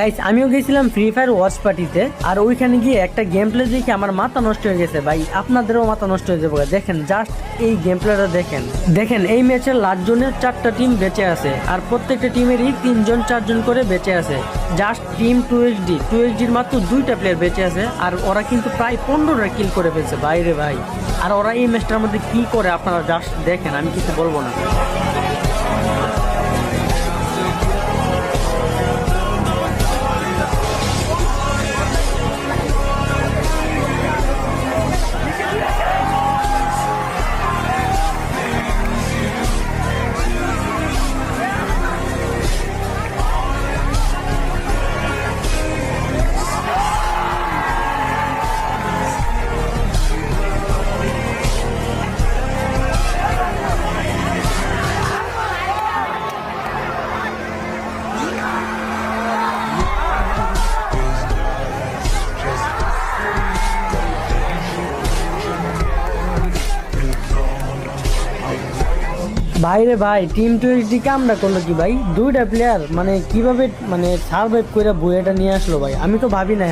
Guys আমিও গেছিলাম free fire watch পার্টিতে, আর ওইখানে গিয়ে একটা গেম প্লে দেখে আমার মাথা নষ্ট হয়ে গেছে ভাই। আপনাদেরও মাথা নষ্ট হয়ে যাবে। দেখেন জাস্ট এই গেম প্লেটা দেখেন। দেখেন এই ম্যাচের লাস্ট জনের 4টা টিম বেঁচে আছে, আর প্রত্যেকটা টিমেরই 3জন 4জন করে বেঁচে আছে। জাস্ট টিম 2xd মাত্র 2টা প্লেয়ার বেঁচে আছে, আর ওরা কিন্তু প্রায় 15টা কিল করে ফেলছে বাইরে ভাই। আর ওরা এই ম্যাচটার মধ্যে কি করে আপনারা জাস্ট দেখেন, আমি কিছু বলবো না। ভাইরে ভাই, টিম 2xd কামটা করলো কি ভাই? 2টা প্লেয়ার মানে কিভাবে মানে সার্ভাইভ করে বইটা নিয়ে আসলো ভাই, আমি তো ভাবি নাই।